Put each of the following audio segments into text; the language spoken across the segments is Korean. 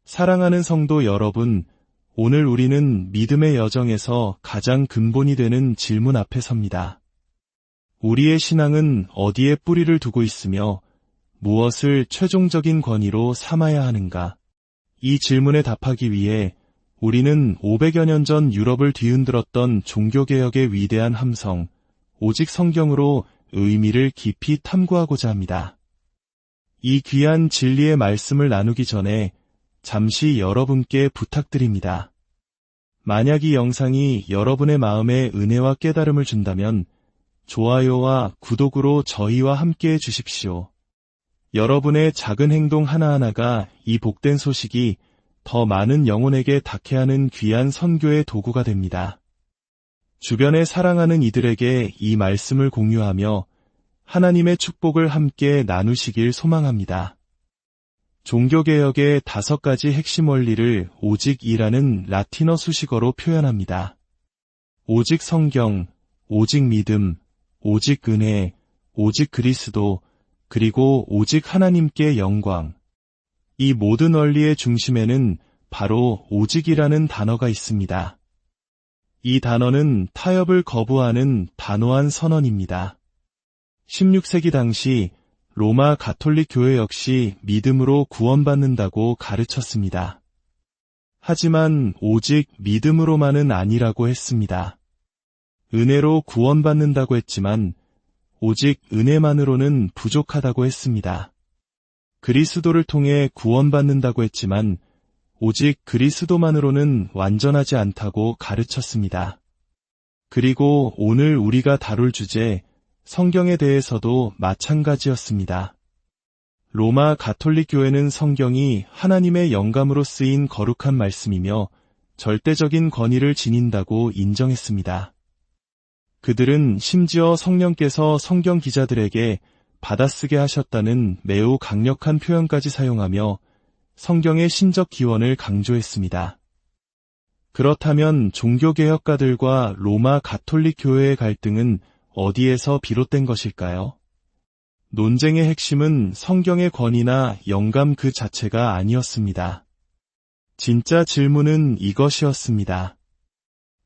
사랑하는 성도 여러분, 오늘 우리는 믿음의 여정에서 가장 근본이 되는 질문 앞에 섭니다. 우리의 신앙은 어디에 뿌리를 두고 있으며 무엇을 최종적인 권위로 삼아야 하는가? 이 질문에 답하기 위해 우리는 500여 년 전 유럽을 뒤흔들었던 종교개혁의 위대한 함성, 오직 성경으로 의미를 깊이 탐구하고자 합니다. 이 귀한 진리의 말씀을 나누기 전에 잠시 여러분께 부탁드립니다. 만약 이 영상이 여러분의 마음에 은혜와 깨달음을 준다면 좋아요와 구독으로 저희와 함께 해주십시오. 여러분의 작은 행동 하나하나가 이 복된 소식이 더 많은 영혼에게 닿게 하는 귀한 선교의 도구가 됩니다. 주변에 사랑하는 이들에게 이 말씀을 공유하며 하나님의 축복을 함께 나누시길 소망합니다. 종교개혁의 5가지 핵심 원리를 오직이라는 라틴어 수식어로 표현합니다. 오직 성경, 오직 믿음, 오직 은혜, 오직 그리스도, 그리고 오직 하나님께 영광. 이 모든 원리의 중심에는 바로 오직이라는 단어가 있습니다. 이 단어는 타협을 거부하는 단호한 선언입니다. 16세기 당시 로마 가톨릭 교회 역시 믿음으로 구원받는다고 가르쳤습니다. 하지만 오직 믿음으로만은 아니라고 했습니다. 은혜로 구원받는다고 했지만 오직 은혜만으로는 부족하다고 했습니다. 그리스도를 통해 구원받는다고 했지만 오직 그리스도만으로는 완전하지 않다고 가르쳤습니다. 그리고 오늘 우리가 다룰 주제, 성경에 대해서도 마찬가지였습니다. 로마 가톨릭 교회는 성경이 하나님의 영감으로 쓰인 거룩한 말씀이며 절대적인 권위를 지닌다고 인정했습니다. 그들은 심지어 성령께서 성경 기자들에게 받아쓰게 하셨다는 매우 강력한 표현까지 사용하며 성경의 신적 기원을 강조했습니다. 그렇다면 종교개혁가들과 로마 가톨릭 교회의 갈등은 어디에서 비롯된 것일까요? 논쟁의 핵심은 성경의 권위나 영감 그 자체가 아니었습니다. 진짜 질문은 이것이었습니다.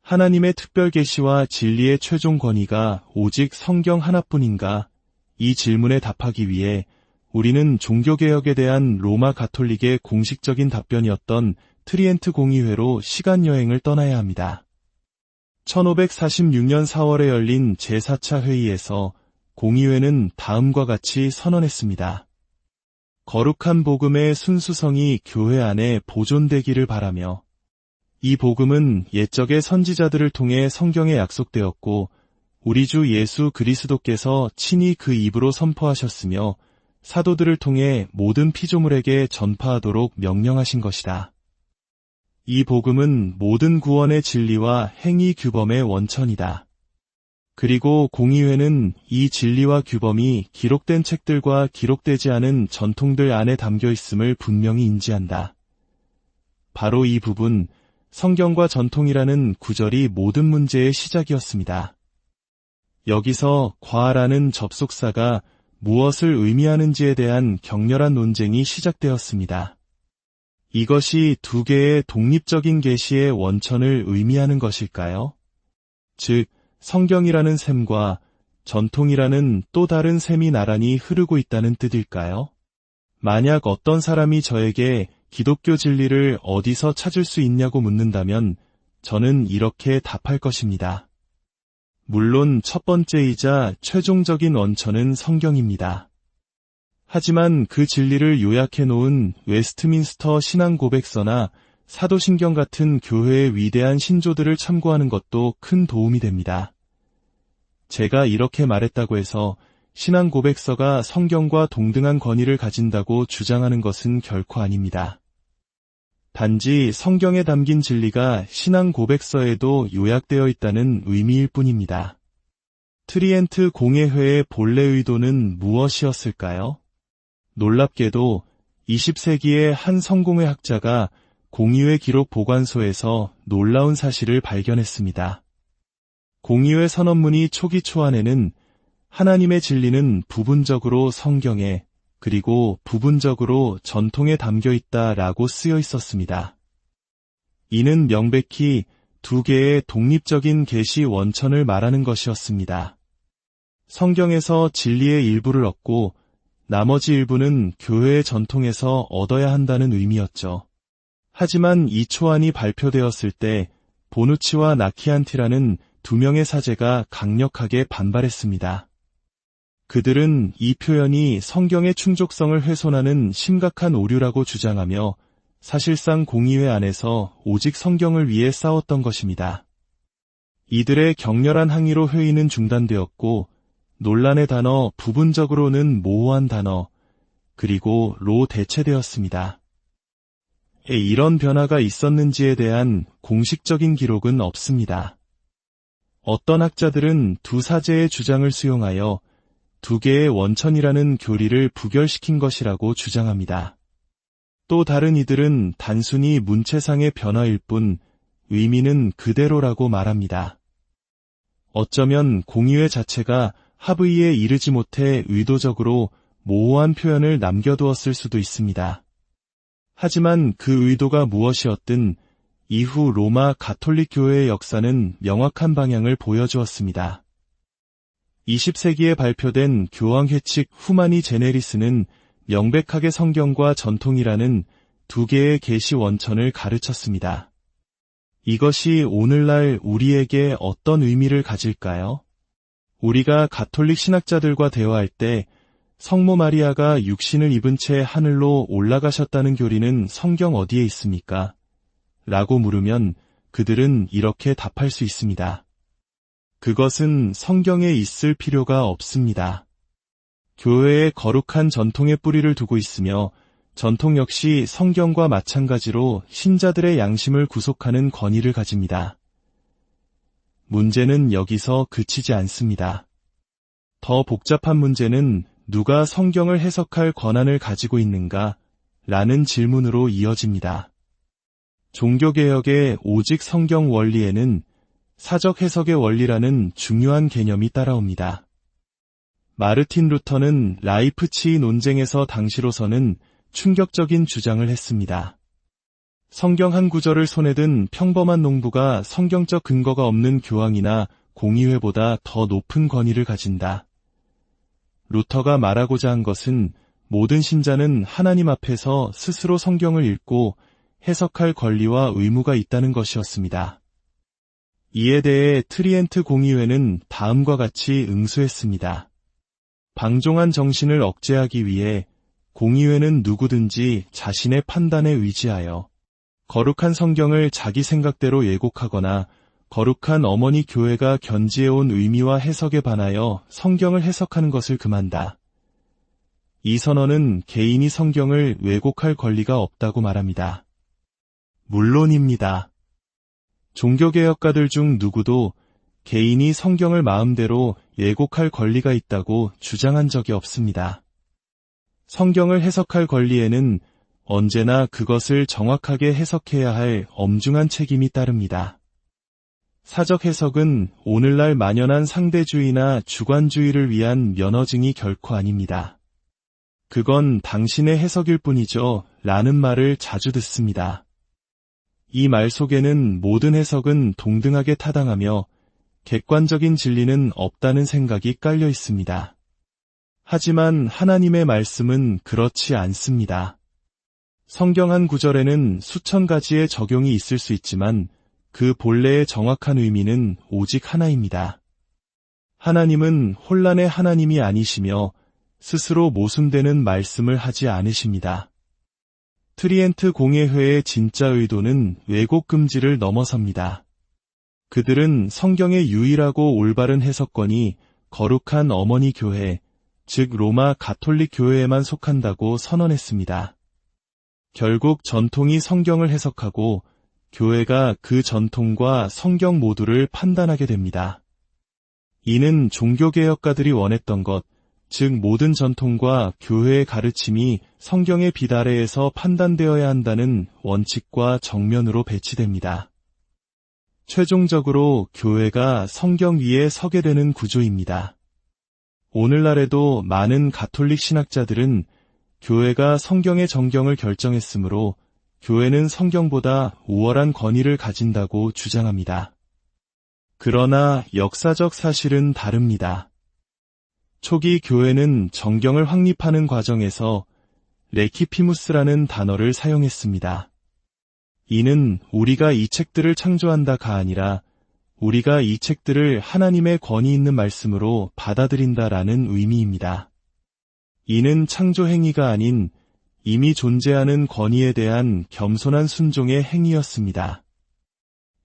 하나님의 특별 계시와 진리의 최종 권위가 오직 성경 하나뿐인가? 이 질문에 답하기 위해 우리는 종교개혁에 대한 로마 가톨릭의 공식적인 답변이었던 트리엔트 공의회로 시간여행을 떠나야 합니다. 1546년 4월에 열린 제4차 회의에서 공의회는 다음과 같이 선언했습니다. 거룩한 복음의 순수성이 교회 안에 보존되기를 바라며 이 복음은 옛적의 선지자들을 통해 성경에 약속되었고 우리 주 예수 그리스도께서 친히 그 입으로 선포하셨으며 사도들을 통해 모든 피조물에게 전파하도록 명령하신 것이다. 이 복음은 모든 구원의 진리와 행위 규범의 원천이다. 그리고 공의회는 이 진리와 규범이 기록된 책들과 기록되지 않은 전통들 안에 담겨 있음을 분명히 인지한다. 바로 이 부분, 성경과 전통이라는 구절이 모든 문제의 시작이었습니다. 여기서 과라는 접속사가 무엇을 의미하는지에 대한 격렬한 논쟁이 시작되었습니다. 이것이 두 개의 독립적인 계시의 원천을 의미하는 것일까요? 즉, 성경이라는 셈과 전통이라는 또 다른 셈이 나란히 흐르고 있다는 뜻일까요? 만약 어떤 사람이 저에게 기독교 진리를 어디서 찾을 수 있냐고 묻는다면 저는 이렇게 답할 것입니다. 물론 첫 번째이자 최종적인 원천은 성경입니다. 하지만 그 진리를 요약해 놓은 웨스트민스터 신앙고백서나 사도신경 같은 교회의 위대한 신조들을 참고하는 것도 큰 도움이 됩니다. 제가 이렇게 말했다고 해서 신앙고백서가 성경과 동등한 권위를 가진다고 주장하는 것은 결코 아닙니다. 단지 성경에 담긴 진리가 신앙고백서에도 요약되어 있다는 의미일 뿐입니다. 트리엔트 공의회의 본래 의도는 무엇이었을까요? 놀랍게도 20세기의 한 성공회 학자가 공의회 기록 보관소에서 놀라운 사실을 발견했습니다. 공의회 선언문이 초기 초안에는 하나님의 진리는 부분적으로 성경에, 그리고 부분적으로 전통에 담겨 있다라고 쓰여 있었습니다. 이는 명백히 두 개의 독립적인 계시 원천을 말하는 것이었습니다. 성경에서 진리의 일부를 얻고 나머지 일부는 교회의 전통에서 얻어야 한다는 의미였죠. 하지만 이 초안이 발표되었을 때 보누치와 나키안티라는 두 명의 사제가 강력하게 반발했습니다. 그들은 이 표현이 성경의 충족성을 훼손하는 심각한 오류라고 주장하며 사실상 공의회 안에서 오직 성경을 위해 싸웠던 것입니다. 이들의 격렬한 항의로 회의는 중단되었고 논란의 단어 부분적으로는 모호한 단어 그리고 로 대체되었습니다. 이런 변화가 있었는지에 대한 공식적인 기록은 없습니다. 어떤 학자들은 두 사제의 주장을 수용하여 두 개의 원천이라는 교리를 부결시킨 것이라고 주장합니다. 또 다른 이들은 단순히 문체상의 변화일 뿐 의미는 그대로라고 말합니다. 어쩌면 공의회 자체가 합의에 이르지 못해 의도적으로 모호한 표현을 남겨두었을 수도 있습니다. 하지만 그 의도가 무엇이었든 이후 로마 가톨릭 교회의 역사는 명확한 방향을 보여주었습니다. 20세기에 발표된 교황회칙 후마니 제네리스는 명백하게 성경과 전통이라는 두 개의 계시 원천을 가르쳤습니다. 이것이 오늘날 우리에게 어떤 의미를 가질까요? 우리가 가톨릭 신학자들과 대화할 때 성모 마리아가 육신을 입은 채 하늘로 올라가셨다는 교리는 성경 어디에 있습니까? 라고 물으면 그들은 이렇게 답할 수 있습니다. 그것은 성경에 있을 필요가 없습니다. 교회에 거룩한 전통의 뿌리를 두고 있으며 전통 역시 성경과 마찬가지로 신자들의 양심을 구속하는 권위를 가집니다. 문제는 여기서 그치지 않습니다. 더 복잡한 문제는 누가 성경을 해석할 권한을 가지고 있는가? 라는 질문으로 이어집니다. 종교개혁의 오직 성경 원리에는 사적 해석의 원리라는 중요한 개념이 따라옵니다. 마르틴 루터는 라이프치히 논쟁에서 당시로서는 충격적인 주장을 했습니다. 성경 한 구절을 손에 든 평범한 농부가 성경적 근거가 없는 교황이나 공의회보다 더 높은 권위를 가진다. 루터가 말하고자 한 것은 모든 신자는 하나님 앞에서 스스로 성경을 읽고 해석할 권리와 의무가 있다는 것이었습니다. 이에 대해 트리엔트 공의회는 다음과 같이 응수했습니다. 방종한 정신을 억제하기 위해 공의회는 누구든지 자신의 판단에 의지하여 거룩한 성경을 자기 생각대로 예곡하거나 거룩한 어머니 교회가 견지해온 의미와 해석에 반하여 성경을 해석하는 것을 금한다. 이 선언은 개인이 성경을 왜곡할 권리가 없다고 말합니다. 물론입니다. 종교개혁가들 중 누구도 개인이 성경을 마음대로 예곡할 권리가 있다고 주장한 적이 없습니다. 성경을 해석할 권리에는 언제나 그것을 정확하게 해석해야 할 엄중한 책임이 따릅니다. 사적 해석은 오늘날 만연한 상대주의나 주관주의를 위한 면허증이 결코 아닙니다. 그건 당신의 해석일 뿐이죠. 라는 말을 자주 듣습니다. 이 말 속에는 모든 해석은 동등하게 타당하며 객관적인 진리는 없다는 생각이 깔려 있습니다. 하지만 하나님의 말씀은 그렇지 않습니다. 성경 한 구절에는 수천 가지의 적용이 있을 수 있지만 그 본래의 정확한 의미는 오직 하나입니다. 하나님은 혼란의 하나님이 아니시며 스스로 모순되는 말씀을 하지 않으십니다. 트리엔트 공예회의 진짜 의도는 왜곡 금지를 넘어섭니다. 그들은 성경의 유일하고 올바른 해석권이 거룩한 어머니 교회, 즉 로마 가톨릭 교회에만 속한다고 선언했습니다. 결국 전통이 성경을 해석하고 교회가 그 전통과 성경 모두를 판단하게 됩니다. 이는 종교개혁가들이 원했던 것, 즉 모든 전통과 교회의 가르침이 성경의 빛 아래에서 판단되어야 한다는 원칙과 정면으로 배치됩니다. 최종적으로 교회가 성경 위에 서게 되는 구조입니다. 오늘날에도 많은 가톨릭 신학자들은 교회가 성경의 정경을 결정했으므로 교회는 성경보다 우월한 권위를 가진다고 주장합니다. 그러나 역사적 사실은 다릅니다. 초기 교회는 정경을 확립하는 과정에서 레키피무스라는 단어를 사용했습니다. 이는 우리가 이 책들을 창조한다가 아니라 우리가 이 책들을 하나님의 권위 있는 말씀으로 받아들인다라는 의미입니다. 이는 창조 행위가 아닌 이미 존재하는 권위에 대한 겸손한 순종의 행위였습니다.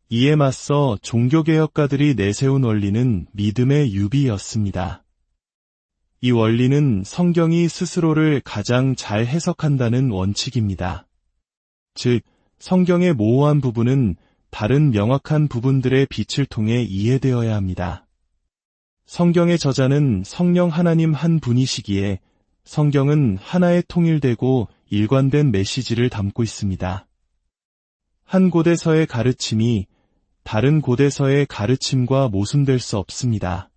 이에 맞서 종교개혁가들이 내세운 원리는 믿음의 유비였습니다. 이 원리는 성경이 스스로를 가장 잘 해석한다는 원칙입니다. 즉, 성경의 모호한 부분은 다른 명확한 부분들의 빛을 통해 이해되어야 합니다. 성경의 저자는 성령 하나님 한 분이시기에 성경은 하나의 통일되고 일관된 메시지를 담고 있습니다. 한 곳에서의 가르침이 다른 곳에서의 가르침과 모순될 수 없습니다.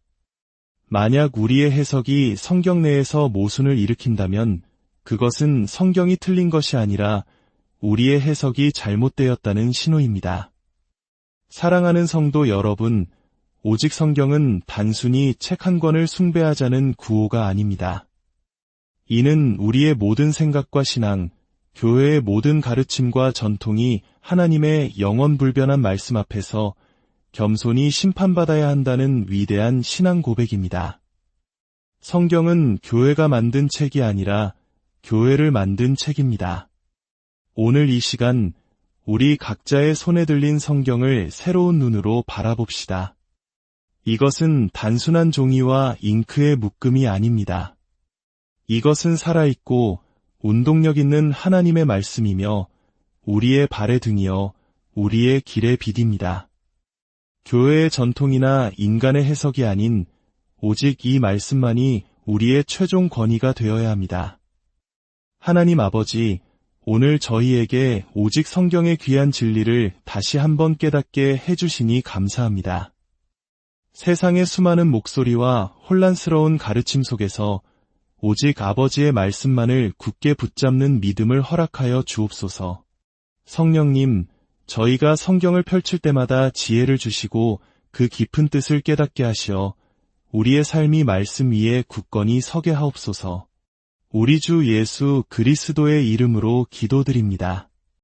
만약 우리의 해석이 성경 내에서 모순을 일으킨다면 그것은 성경이 틀린 것이 아니라 우리의 해석이 잘못되었다는 신호입니다. 사랑하는 성도 여러분, 오직 성경은 단순히 책 한 권을 숭배하자는 구호가 아닙니다. 이는 우리의 모든 생각과 신앙, 교회의 모든 가르침과 전통이 하나님의 영원불변한 말씀 앞에서 겸손히 심판받아야 한다는 위대한 신앙 고백입니다. 성경은 교회가 만든 책이 아니라 교회를 만든 책입니다. 오늘 이 시간 우리 각자의 손에 들린 성경을 새로운 눈으로 바라봅시다. 이것은 단순한 종이와 잉크의 묶음이 아닙니다. 이것은 살아있고 운동력 있는 하나님의 말씀이며 우리의 발의 등이여 우리의 길의 빛입니다. 교회의 전통이나 인간의 해석이 아닌 오직 이 말씀만이 우리의 최종 권위가 되어야 합니다. 하나님 아버지, 오늘 저희에게 오직 성경의 귀한 진리를 다시 한번 깨닫게 해주시니 감사합니다. 세상의 수많은 목소리와 혼란스러운 가르침 속에서 오직 아버지의 말씀만을 굳게 붙잡는 믿음을 허락하여 주옵소서. 성령님, 저희가 성경을 펼칠 때마다 지혜를 주시고 그 깊은 뜻을 깨닫게 하시어 우리의 삶이 말씀 위에 굳건히 서게 하옵소서. 우리 주 예수 그리스도의 이름으로 기도드립니다.